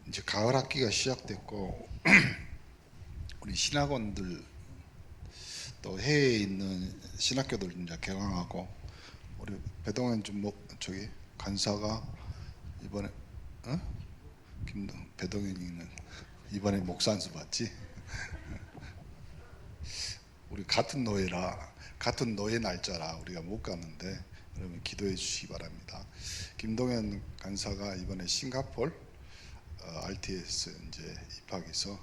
이제 가을 학기가 시작됐고 우리 신학원들 또 해외에 있는 신학교들 이제 개강하고 우리 배동현 저기 간사가 이번에 배동현이는 이번에 목산수 받지? 우리 같은 노예라 같은 노예 날짜라 우리가 못 가는데 여러분 기도해 주시기 바랍니다. 김동현 간사가 이번에 싱가포르 RTS 이제 입학해서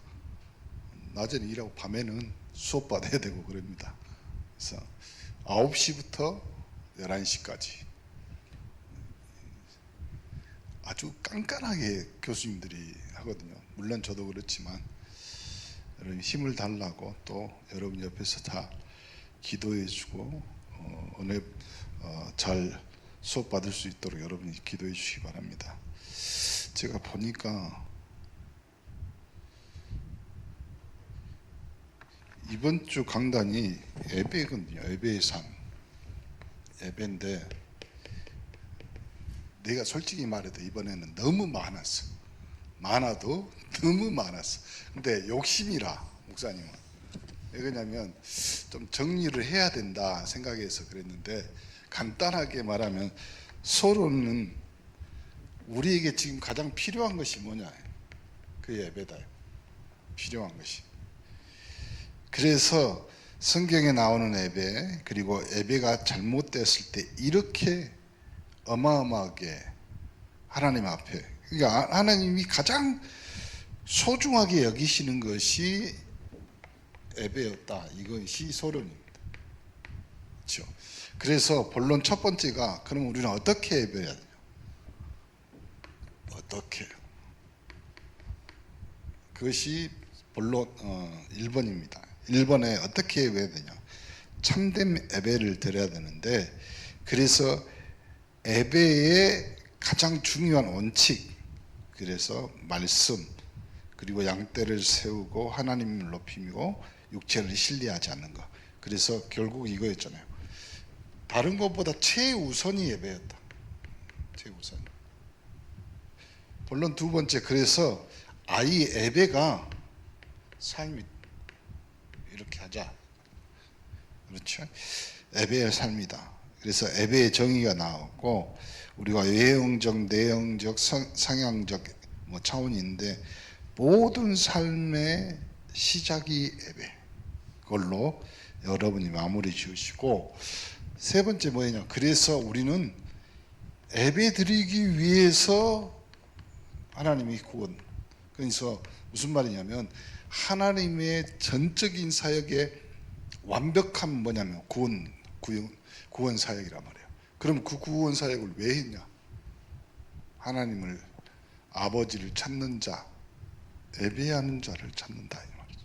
낮에는 일하고 밤에는 수업 받아야 되고 그럽니다. 그래서 9시부터 11시까지 아주 깐깐하게 교수님들이 하거든요. 물론 저도 그렇지만 여러분 힘을 달라고 또 여러분 옆에서 다 기도해 주고 은혜 잘 수업 받을 수 있도록 여러분이 기도해 주시기 바랍니다. 제가 보니까 이번 주 강단이 예배거든요. 예배의 삶. 예배인데 내가 솔직히 말해도 이번에는 너무 많았어. 많아도 너무 많았어. 근데 욕심이라 목사님은 왜 그러냐면 좀 정리를 해야 된다 생각해서 그랬는데 간단하게 말하면 서로는 우리에게 지금 가장 필요한 것이 뭐냐? 그 예배다. 필요한 것이. 그래서 성경에 나오는 예배 그리고 예배가 잘못됐을 때 이렇게 어마어마하게 하나님 앞에 그러니까 하나님이 가장 소중하게 여기시는 것이 예배였다. 이것이 소론입니다. 그렇죠? 그래서 본론 첫 번째가 그럼 우리는 어떻게 예배해야 돼요? 어떻게? 그것이 본론 1번입니다. 1번에 어떻게 예배해야 되냐? 참된 예배를 드려야 되는데 그래서 예배의 가장 중요한 원칙 그래서 말씀 그리고 양떼를 세우고 하나님을 높이고 육체를 신뢰하지 않는 것 그래서 결국 이거였잖아요. 다른 것보다 최우선이 예배였다. 최우선. 본론 두 번째 그래서 아이 예배가 삶이 이렇게 하자. 그렇죠? 예배의 삶이다. 그래서 예배의 정의가 나왔고 우리가 외형적, 내형적, 상향적 차원이 있는데 모든 삶의 시작이 예배. 그걸로 여러분이 마무리 지으시고 세 번째 뭐냐? 그래서 우리는 예배 드리기 위해서 하나님이 구원. 그래서 무슨 말이냐면 하나님의 전적인 사역의 완벽한 뭐냐면 구원 사역이란 말이에요. 그럼 그 구원 사역을 왜 했냐? 하나님을 아버지를 찾는 자, 예배하는 자를 찾는다 이 말이죠.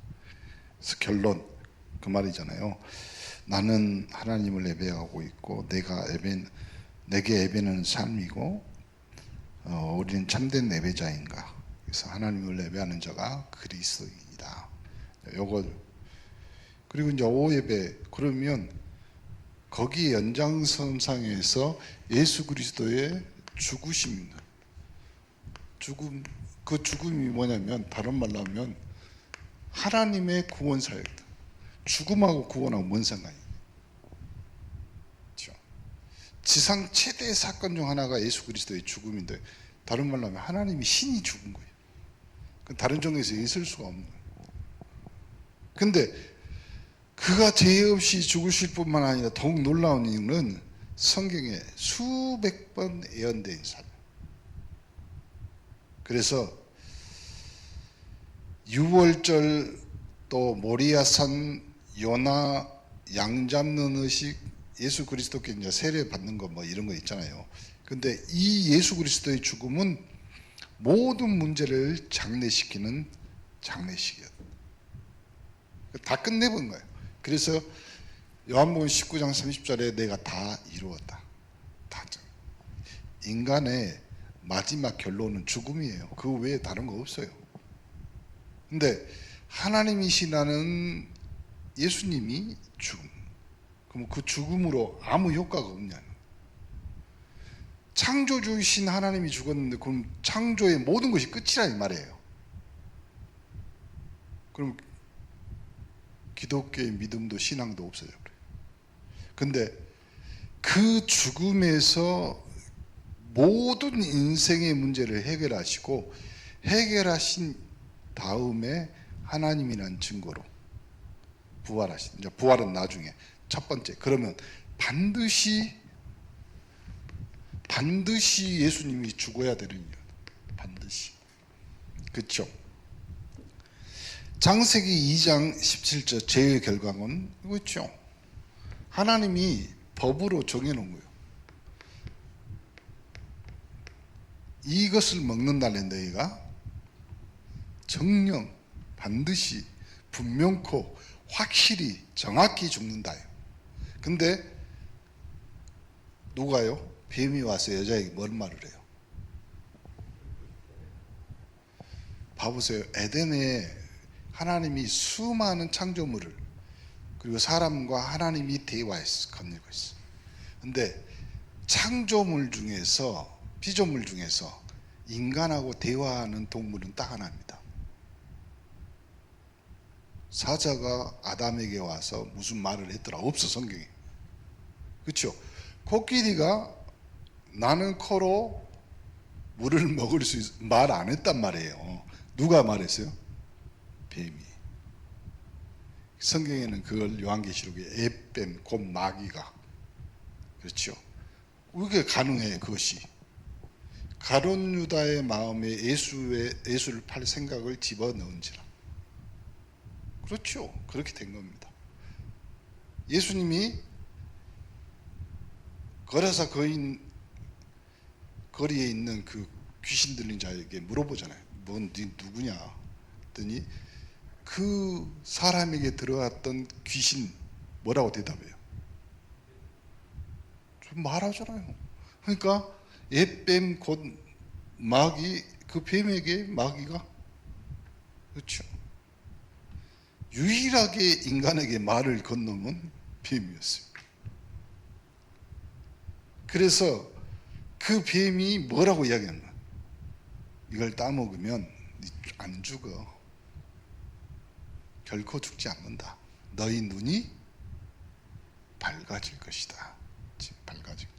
그래서 결론 그 말이잖아요. 나는 하나님을 예배하고 있고 내게 예배는 삶이고 우리는 참된 예배자인가? 그래서 하나님을 예배하는 자가 그리스도인이다. 요걸 그리고 이제 오예배 그러면 거기 연장선상에서 예수 그리스도의 죽으십니다. 그 죽음이 뭐냐면 다른 말로 하면 하나님의 구원 사역이다. 죽음하고 구원하고 뭔 상관이에요? 그렇죠? 지상 최대 사건 중 하나가 예수 그리스도의 죽음인데 다른 말로 하면 하나님이 신이 죽은 거예요. 다른 종에서 있을 수가 없는 거예요. 근데 그가 죄 없이 죽으실 뿐만 아니라 더욱 놀라운 이유는 성경에 수백 번 예언된 사람. 그래서 유월절 또 모리아산 요나 양 잡는 의식 예수 그리스도께 이제 세례 받는 거 뭐 이런 거 있잖아요. 근데 이 예수 그리스도의 죽음은 모든 문제를 장례시키는 장례식이었다. 다 끝내본 거예요. 그래서 요한복음 19장 30절에 내가 다 이루었다. 다. 인간의 마지막 결론은 죽음이에요. 그 외에 다른 거 없어요. 근데 하나님이시라는 예수님이 죽음. 그럼 그 죽음으로 아무 효과가 없냐? 창조주이신 하나님이 죽었는데 그럼 창조의 모든 것이 끝이라 이 말이에요. 그럼 기독교의 믿음도 신앙도 없어져 버려요. 근데 그 죽음에서 모든 인생의 문제를 해결하시고 해결하신 다음에 하나님이란 증거로 부활하신, 이제 부활은 나중에 첫 번째. 그러면 반드시 예수님이 죽어야 되는 이유, 반드시. 그렇죠? 창세기 2장 17절 죄의 결과는 이거죠. 하나님이 법으로 정해놓은 거예요. 이것을 먹는 날에 너희가 정령 반드시 분명코 확실히 정확히 죽는다요. 근데 누가요? 뱀이 와서 여자에게 뭔 말을 해요? 봐보세요. 에덴에 하나님이 수많은 창조물을 그리고 사람과 하나님이 대화해서 건네고 있어요. 근데 창조물 중에서 피조물 중에서 인간하고 대화하는 동물은 딱 하나입니다. 사자가 아담에게 와서 무슨 말을 했더라? 없어, 성경에. 그렇죠? 코끼리가 나는 코로 물을 먹을 수 있어 말 안 했단 말이에요. 누가 말했어요? 뱀이. 성경에는 그걸 요한계시록에 에뱀 곧 마귀가, 그렇죠? 그게 가능해. 그것이 가룟 유다의 마음에 예수를 팔 생각을 집어넣은지라. 그렇죠. 그렇게 된 겁니다. 예수님이 거라사 거리에 있는 그 귀신 들린 자에게 물어보잖아요. 넌 네 누구냐? 했더니 그 사람에게 들어왔던 귀신 뭐라고 대답해요? 좀 말하잖아요. 그러니까 옛뱀 곧 마귀, 그 뱀에게 마귀가, 그렇죠? 유일하게 인간에게 말을 건너면 뱀이었어요. 그래서 그 뱀이 뭐라고 이야기했나? 이걸 따먹으면 안 죽어. 결코 죽지 않는다. 너희 눈이 밝아질 것이다. 밝아질.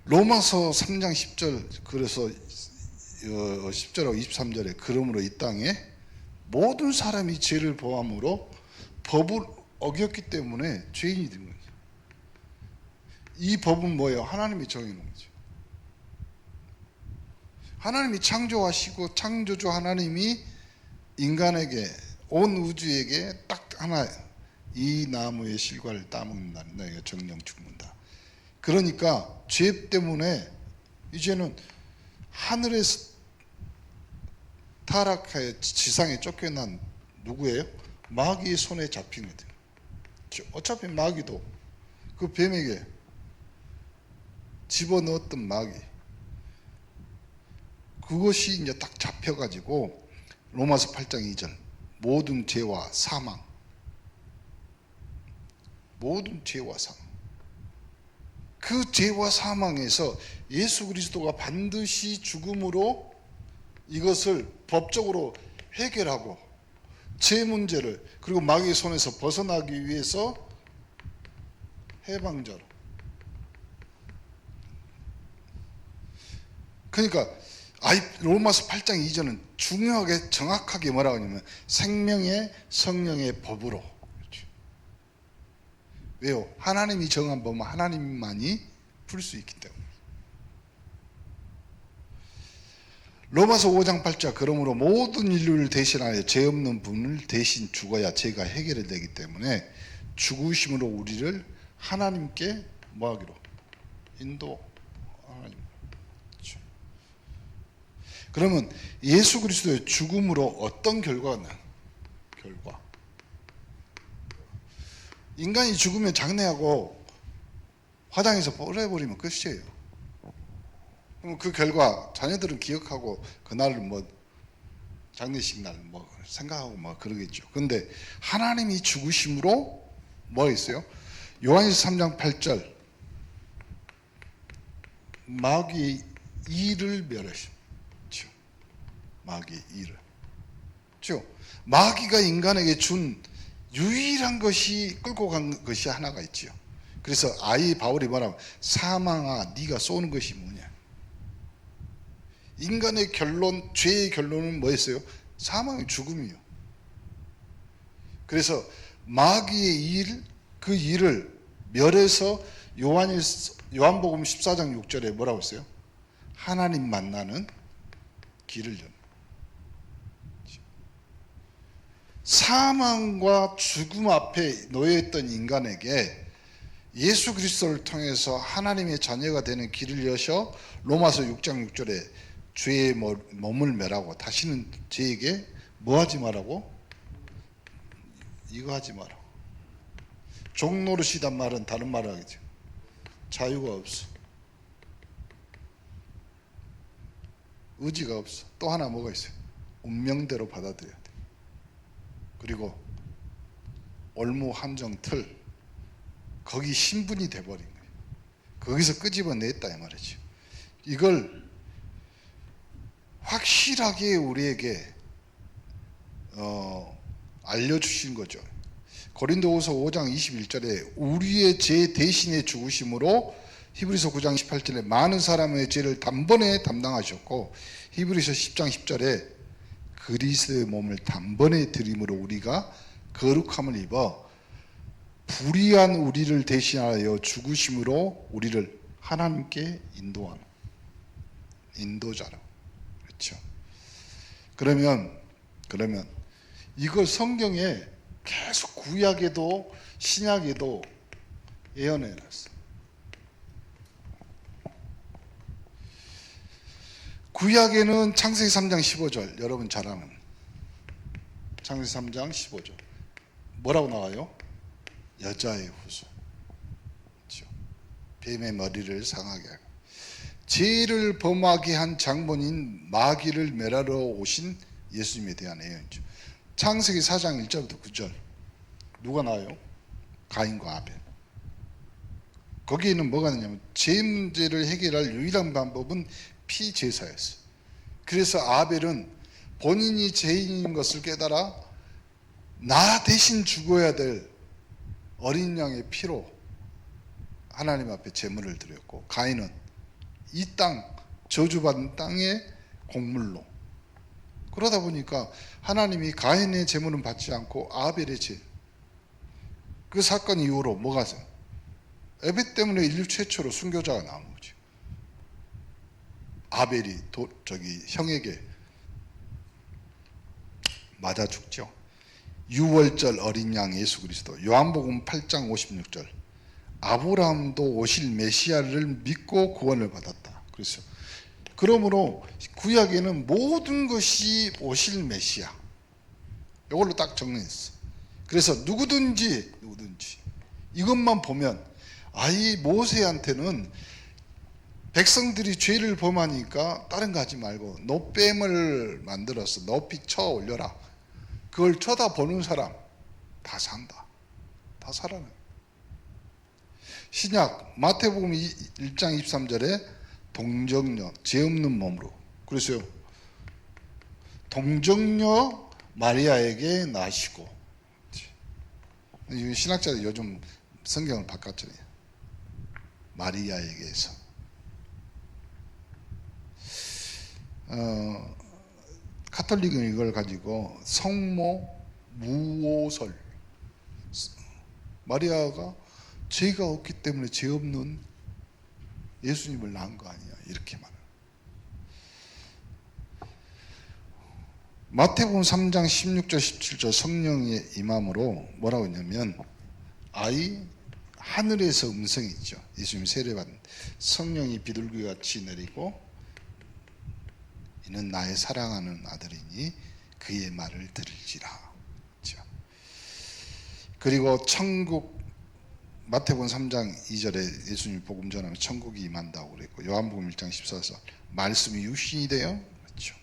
로마서 3장 10절, 그래서 10절하고 23절에 그러므로 이 땅에 모든 사람이 죄를 범함으로 법을 어겼기 때문에 죄인이 된 거죠. 이 법은 뭐예요? 하나님이 정해놓은 거죠. 하나님이 창조하시고 창조주 하나님이 인간에게, 온 우주에게 딱 하나, 이 나무의 실과를 따먹는다는 너희가 정령 죽는다. 그러니까 죄 때문에 이제는 하늘에서 타락하여 지상에 쫓겨난 누구예요? 마귀의 손에 잡힌 거죠. 어차피 마귀도 그 뱀에게 집어넣었던 마귀, 그것이 이제 딱 잡혀가지고 로마서 8장 2절 모든 죄와 사망, 모든 죄와 사망, 그 죄와 사망에서 예수 그리스도가 반드시 죽음으로 이것을 법적으로 해결하고 죄 문제를, 그리고 마귀의 손에서 벗어나기 위해서 해방자로. 그러니까 로마서 8장 2절은 중요하게 정확하게 뭐라고 하냐면 생명의 성령의 법으로. 그렇죠. 왜요? 하나님이 정한 법은 하나님만이 풀 수 있기 때문에. 로마서 5장 8절 그러므로 모든 인류를 대신하여 죄 없는 분을 대신 죽어야 죄가 해결되기 때문에 죽으심으로 우리를 하나님께 뭐하기로? 인도하나님. 그렇죠. 그러면 예수 그리스도의 죽음으로 어떤 결과가 나요? 결과. 인간이 죽으면 장례하고 화장해서 버려버리면 끝이에요. 그럼 그 결과 자녀들은 기억하고 그날을 뭐 장례식 날 뭐 생각하고 뭐 그러겠죠. 근데 하나님이 죽으심으로 뭐 있어요? 요한일서 3장 8절 마귀의 일을 멸하십니다. 마귀의 일을. 마귀가 인간에게 준 유일한 것이 끌고 간 것이 하나가 있지요. 그래서 아이 바울이 뭐라고, 사망아 네가 쏘는 것이 뭐냐. 인간의 결론, 죄의 결론은 뭐였어요? 사망의 죽음이요. 그래서 마귀의 일, 그 일을 멸해서 요한복음 14장 6절에 뭐라고 했어요? 하나님 만나는 길을 연. 사망과 죽음 앞에 놓여있던 인간에게 예수 그리스도를 통해서 하나님의 자녀가 되는 길을 여셔 로마서 6장 6절에 죄의 몸을 멸하고 다시는 죄에게 뭐 하지 말라고? 이거 하지 마라. 종노릇이란 말은 다른 말을 하겠죠. 자유가 없어. 의지가 없어. 또 하나 뭐가 있어요? 운명대로 받아들여야 돼. 그리고 올무 한정 틀, 거기 신분이 돼버린 거예요. 거기서 끄집어냈다 이 말이죠. 이걸 확실하게 우리에게 알려주신 거죠. 고린도후서 5장 21절에 우리의 죄 대신에 죽으심으로, 히브리서 9장 18절에 많은 사람의 죄를 단번에 담당하셨고, 히브리서 10장 10절에 그리스도의 몸을 단번에 드림으로 우리가 거룩함을 입어 불의한 우리를 대신하여 죽으심으로 우리를 하나님께 인도하는 인도자로. 그렇죠. 그러면 이걸 성경에 계속 구약에도 신약에도 예언해 놨어요. 구약에는 창세기 3장 15절, 여러분 잘 아는 창세기 3장 15절 뭐라고 나와요? 여자의 후손, 그렇죠? 뱀의 머리를 상하게 하고 죄를 범하게 한 장본인 마귀를 멸하러 오신 예수님에 대한 예언이죠. 창세기 4장 1절부터 9절 누가 나와요? 가인과 아벨. 거기에는 뭐가 있냐면 죄 문제를 해결할 유일한 방법은 피제사였어요. 그래서 아벨은 본인이 죄인인 것을 깨달아 나 대신 죽어야 될 어린 양의 피로 하나님 앞에 제물을 드렸고, 가인은 이 땅, 저주받은 땅의 곡물로. 그러다 보니까 하나님이 가인의 제물은 받지 않고 아벨의 죄, 그 사건 이후로 뭐가 있어요? 에벳 때문에 인류 최초로 순교자가 나온 거죠. 아벨이 형에게 맞아 죽죠. 유월절 어린 양 예수 그리스도, 요한복음 8장 56절 아브라함도 오실 메시아를 믿고 구원을 받았다. 그래서 그러므로 구약에는 모든 것이 오실 메시아, 이걸로 딱 정리했어. 그래서 누구든지 이것만 보면 이 모세한테는 백성들이 죄를 범하니까 다른 거 하지 말고 노뱀을 만들어서 높이 쳐 올려라. 그걸 쳐다보는 사람 다 산다. 다 살아나요. 신약 마태복음 1장 23절에 동정녀, 죄 없는 몸으로. 그래서요, 동정녀 마리아에게 나시고. 신학자들이 요즘 성경을 바꿨잖아요. 마리아에게서. 카톨릭은 이걸 가지고 성모 무오설, 마리아가 죄가 없기 때문에 죄 없는 예수님을 낳은 거 아니야, 이렇게 말해요. 마태복음 3장 16절 17절 성령의 임함으로 뭐라고 했냐면, 하늘에서 음성이 있죠. 예수님 세례받은 성령이 비둘기같이 내리고 이는 나의 사랑하는 아들이니 그의 말을 들을지라. 그렇죠? 그리고 천국, 마태복음 3장 2절에 예수님이 복음 전하면 천국이 임한다고 그랬고, 요한복음 1장 14절 말씀이 육신이 되어, 그렇죠?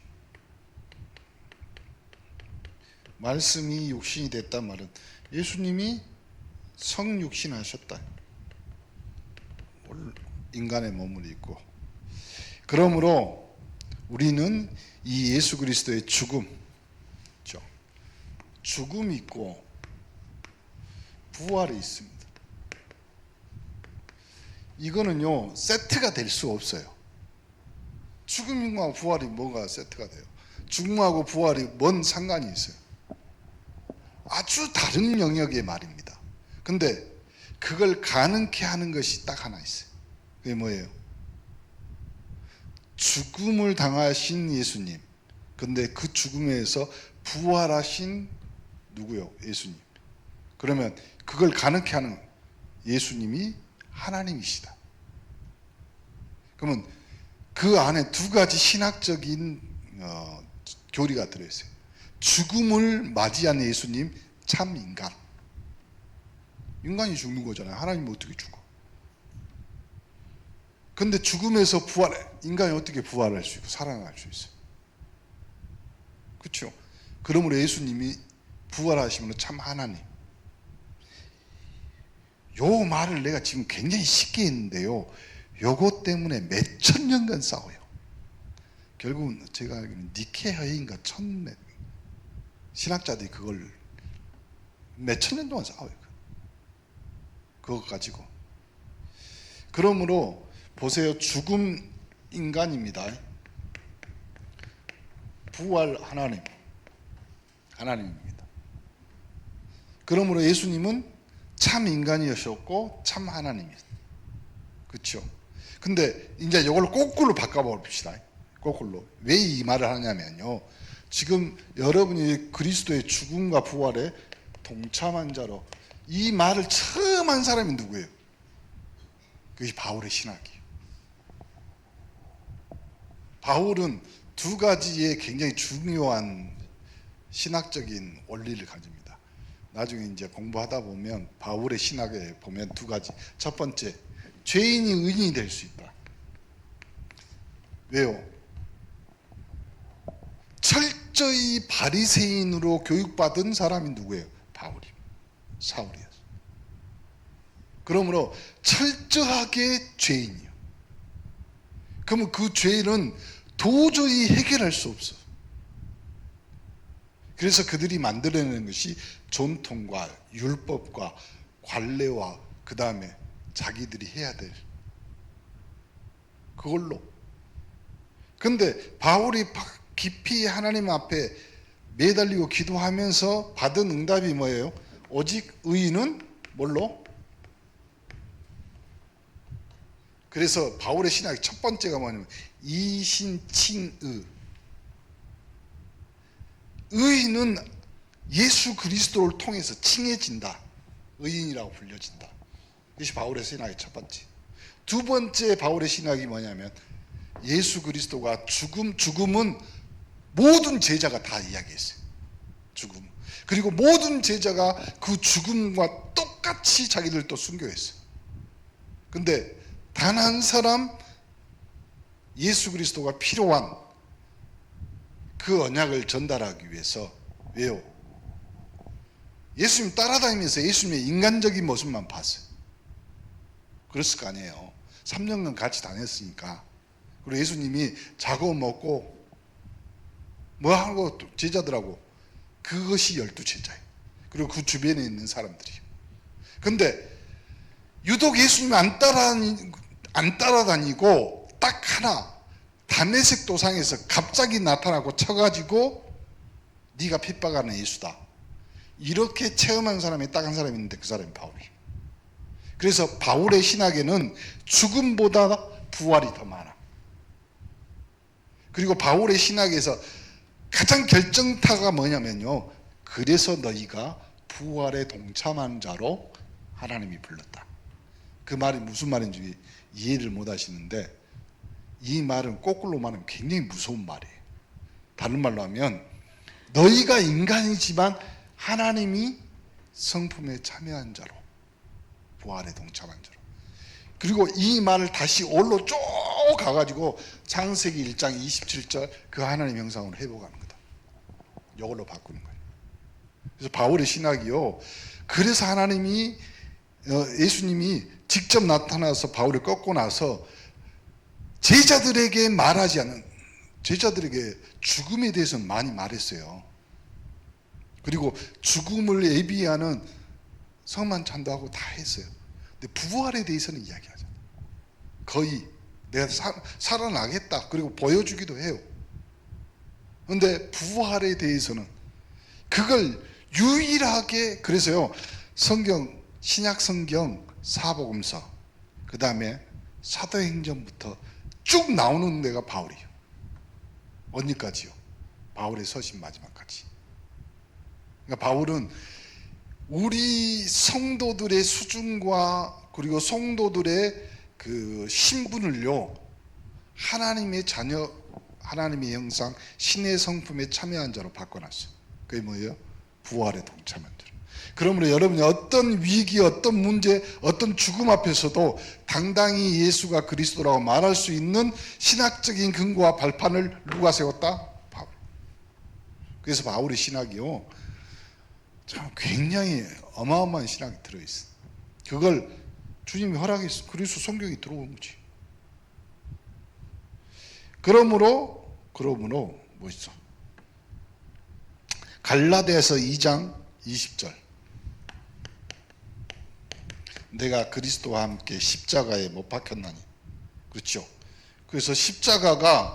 말씀이 육신이 됐단 말은 예수님이 성육신 하셨다. 인간의 몸을 입고 그러므로 우리는 이 예수 그리스도의 죽음이 있고 부활이 있습니다. 이거는요 세트가 될 수 없어요. 죽음과 부활이 뭐가 세트가 돼요? 죽음하고 부활이 뭔 상관이 있어요? 아주 다른 영역의 말입니다. 근데 그걸 가능케 하는 것이 딱 하나 있어요. 그게 뭐예요? 죽음을 당하신 예수님. 근데 그 죽음에서 부활하신 누구요? 예수님. 그러면 그걸 가능케 하는 예수님이 하나님이시다. 그러면 그 안에 두 가지 신학적인 교리가 들어있어요. 죽음을 맞이한 예수님, 참 인간. 인간이 죽는 거잖아요. 하나님은 어떻게 죽어? 근데 죽음에서 인간이 어떻게 부활할 수 있고 살아날 수 있어요? 그렇죠? 그러므로 예수님이 부활하시면 참 하나님. 요 말을 내가 지금 굉장히 쉽게 했는데요. 요것 때문에 몇천 년간 싸워요. 결국은 제가 알기로는 니케아인가 신학자들이 그걸 몇천 년 동안 싸워요. 그거 가지고. 그러므로 보세요. 죽음 인간입니다. 부활 하나님입니다. 그러므로 예수님은 참 인간이셨고 참 하나님이었어요. 그렇죠? 근데 이제 이걸 거꾸로 바꿔봅시다. 거꾸로. 왜 이 말을 하냐면요. 지금 여러분이 그리스도의 죽음과 부활에 동참한 자로 이 말을 처음 한 사람이 누구예요? 그것이 바울의 신학이에요. 바울은 두 가지의 굉장히 중요한 신학적인 원리를 가집니다. 나중에 이제 공부하다 보면 바울의 신학에 보면 두 가지. 첫 번째, 죄인이 의인이 될 수 있다. 왜요? 철저히 바리새인으로 교육받은 사람이 누구예요? 사울이었어요. 그러므로 철저하게 죄인이요. 그러면 그 죄는 도저히 해결할 수 없어. 그래서 그들이 만들어내는 것이 전통과 율법과 관례와 그 다음에 자기들이 해야 될 그걸로. 근데 바울이 깊이 하나님 앞에 매달리고 기도하면서 받은 응답이 뭐예요? 오직 의인은 뭘로? 그래서 바울의 신학의 첫 번째가 뭐냐면 이신칭의. 의인은 예수 그리스도를 통해서 칭해진다. 의인이라고 불려진다. 이것이 바울의 신학의 첫 번째. 두 번째 바울의 신학이 뭐냐면 예수 그리스도가 죽음은 모든 제자가 다 이야기했어요. 죽음. 그리고 모든 제자가 그 죽음과 똑같이 자기들도 순교했어요. 근데 단 한 사람 예수 그리스도가 필요한 그 언약을 전달하기 위해서. 왜요? 예수님 따라다니면서 예수님의 인간적인 모습만 봤어요. 그랬을 거 아니에요. 3년간 같이 다녔으니까. 그리고 예수님이 자고 먹고 뭐 하고 제자들하고, 그것이 12제자예요. 그리고 그 주변에 있는 사람들이에요. 근데 유독 예수님이 안 따라다니고 딱 하나 다메섹 도상에서 갑자기 나타나고 쳐가지고 네가 핍박하는 예수다, 이렇게 체험한 사람이 딱 한 사람이 있는데 그 사람이 바울이에요. 그래서 바울의 신학에는 죽음보다 부활이 더 많아. 그리고 바울의 신학에서 가장 결정타가 뭐냐면요, 그래서 너희가 부활에 동참한 자로 하나님이 불렀다. 그 말이 무슨 말인지 이해를 못 하시는데, 이 말은 거꾸로 말하면 굉장히 무서운 말이에요. 다른 말로 하면 너희가 인간이지만 하나님이 성품에 참여한 자로, 부활에 동참한 자로. 그리고 이 말을 다시 올로 쭉 가가지고 창세기 1장 27절 그 하나님 형상으로 회복하는 거다. 이걸로 바꾸는 거예요. 그래서 바울의 신학이요, 그래서 하나님이 예수님이 직접 나타나서 바울을 꺾고 나서 제자들에게 말하지 않은, 제자들에게 죽음에 대해서는 많이 말했어요. 그리고 죽음을 예비하는 성만 찬도하고 다 했어요. 근데 부활에 대해서는 이야기하죠. 거의 내가 살아나겠다 그리고 보여주기도 해요. 그런데 부활에 대해서는 그걸 유일하게, 그래서요 성경, 신약 성경 사복음서 그 다음에 사도행전부터 쭉 나오는 데가 바울이에요. 언제까지요? 바울의 서신 마지막까지. 그러니까 바울은 우리 성도들의 수준과 그리고 성도들의 그 신분을요, 하나님의 자녀, 하나님의 형상, 신의 성품에 참여한 자로 바꿔놨어요. 그게 뭐예요? 부활에 동참한 자로. 그러므로 여러분이 어떤 위기, 어떤 문제, 어떤 죽음 앞에서도 당당히 예수가 그리스도라고 말할 수 있는 신학적인 근거와 발판을 누가 세웠다? 바울. 그래서 바울의 신학이요, 참 굉장히 어마어마한 신학이 들어있어요. 그걸 주님이 허락했어. 그래서 성경이 들어온 거지. 그러므로 뭐있어? 갈라디아서 2장 20절. 내가 그리스도와 함께 십자가에 못 박혔나니. 그렇죠. 그래서 십자가가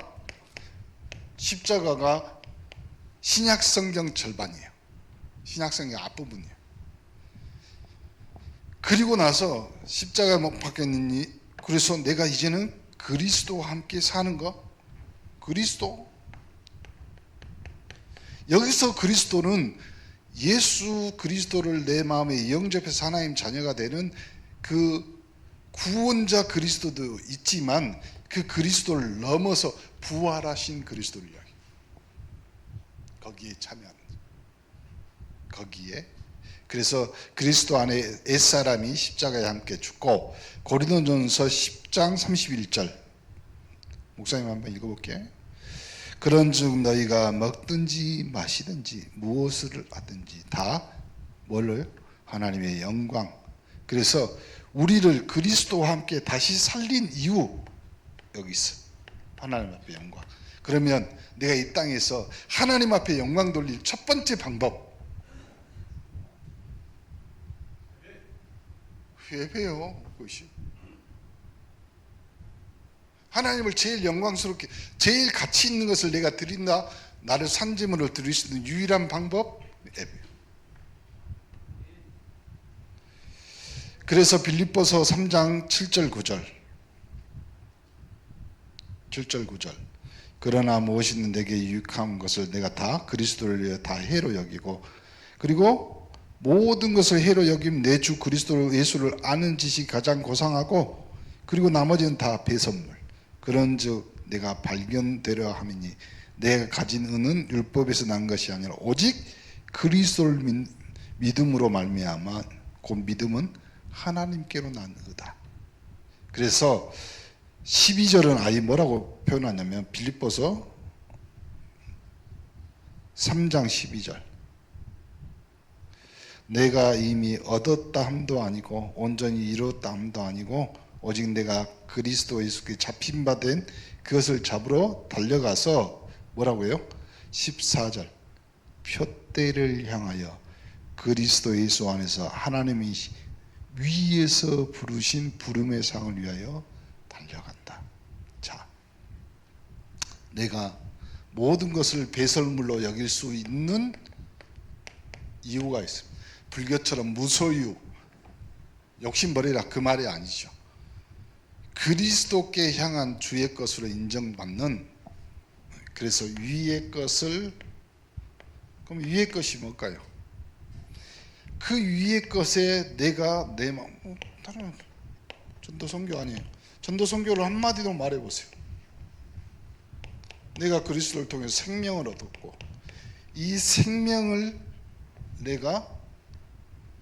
신약 성경 절반이에요. 신약 성경 앞부분이에요. 그리고 나서 십자가에 못 박혔느니, 그래서 내가 이제는 그리스도와 함께 사는 거. 그리스도. 여기서 그리스도는 예수 그리스도를 내 마음에 영접해서 하나님 자녀가 되는 그 구원자 그리스도도 있지만, 그 그리스도를 넘어서 부활하신 그리스도를 이야기해요. 거기에 참여하는 거기에. 그래서 그리스도 안에 옛사람이 십자가에 함께 죽고, 고린도전서 10장 31절 목사님 한번 읽어볼게요. 그런즉 너희가 먹든지 마시든지 무엇을 하든지 다 뭘로요? 하나님의 영광. 그래서 우리를 그리스도와 함께 다시 살린 이유, 여기 있어. 하나님 앞에 영광. 그러면 내가 이 땅에서 하나님 앞에 영광 돌릴 첫 번째 방법, 예배요. 그것이 하나님을 제일 영광스럽게, 제일 가치 있는 것을 내가 드린다, 나를 산제물을 드릴 수 있는 유일한 방법, 예배요. 그래서 빌립보서 3장 7절 9절 그러나 무엇이든 내게 유익한 것을 내가 다 그리스도를 위해 다 해로 여기고, 그리고 모든 것을 해로 여김 내 주 그리스도 예수를 아는 지식이 가장 고상하고, 그리고 나머지는 다 배선물. 그런즉 내가 발견되려 함이니 내가 가진 은은 율법에서 난 것이 아니라 오직 그리스도를 믿음으로 말미암아 곧 믿음은 하나님께로 난 의다. 그래서 12절은 아예 뭐라고 표현하냐면, 빌립보서 3장 12절 내가 이미 얻었다 함도 아니고 온전히 이루었다 함도 아니고 오직 내가 그리스도 예수께 잡힌 바 된 그것을 잡으러 달려가서 뭐라고요? 14절 표대를 향하여 그리스도 예수 안에서 하나님이 위에서 부르신 부름의 상을 위하여 달려간다. 자, 내가 모든 것을 배설물로 여길 수 있는 이유가 있습니다. 불교처럼 무소유, 욕심버리라 그 말이 아니죠. 그리스도께 향한 주의 것으로 인정받는, 그래서 위의 것을, 그럼 위의 것이 뭘까요? 그 위의 것에 내가 내 마음, 다른 전도선교 아니에요. 전도선교를 한마디로 말해보세요. 내가 그리스도를 통해서 생명을 얻었고, 이 생명을 내가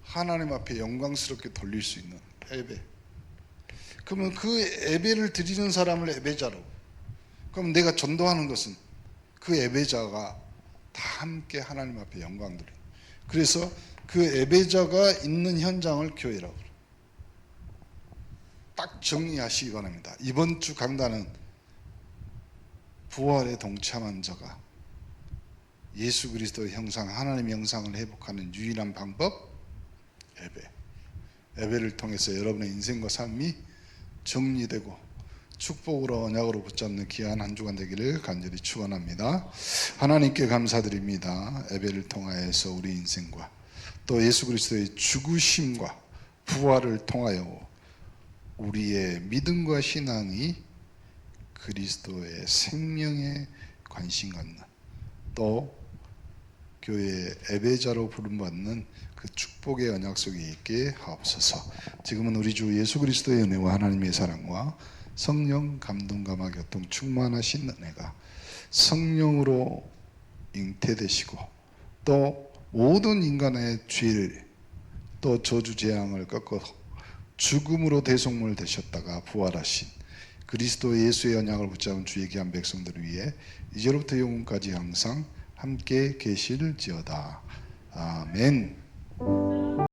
하나님 앞에 영광스럽게 돌릴 수 있는 예배. 그러면 그 예배를 드리는 사람을 예배자로, 그럼 내가 전도하는 것은 그 예배자가 다 함께 하나님 앞에 영광 돌려. 그래서 그 예배자가 있는 현장을 교회라고 그래요. 딱 정리하시기 바랍니다. 이번 주 강단은 부활에 동참한 자가 예수 그리스도의 형상, 하나님의 형상을 회복하는 유일한 방법, 예배. 예배를 통해서 여러분의 인생과 삶이 정리되고 축복으로 언약으로 붙잡는 귀한 한 주간 되기를 간절히 축원합니다. 하나님께 감사드립니다. 예배를 통하여서 우리 인생과 또 예수 그리스도의 죽으심과 부활을 통하여 우리의 믿음과 신앙이 그리스도의 생명에 관심 갖는, 또 교회의 예배자로 부름받는 그 축복의 언약 속에 있게 하옵소서. 지금은 우리 주 예수 그리스도의 은혜와 하나님의 사랑과 성령 감동 감화 교통 충만하신 은혜가 성령으로 잉태되시고 또 모든 인간의 죄를 또 저주 재앙을 꺾어 죽음으로 대속물 되셨다가 부활하신 그리스도 예수의 언약을 붙잡은 주의 귀한 백성들을 위해 이제로부터 영원까지 항상 함께 계실지어다. 아멘.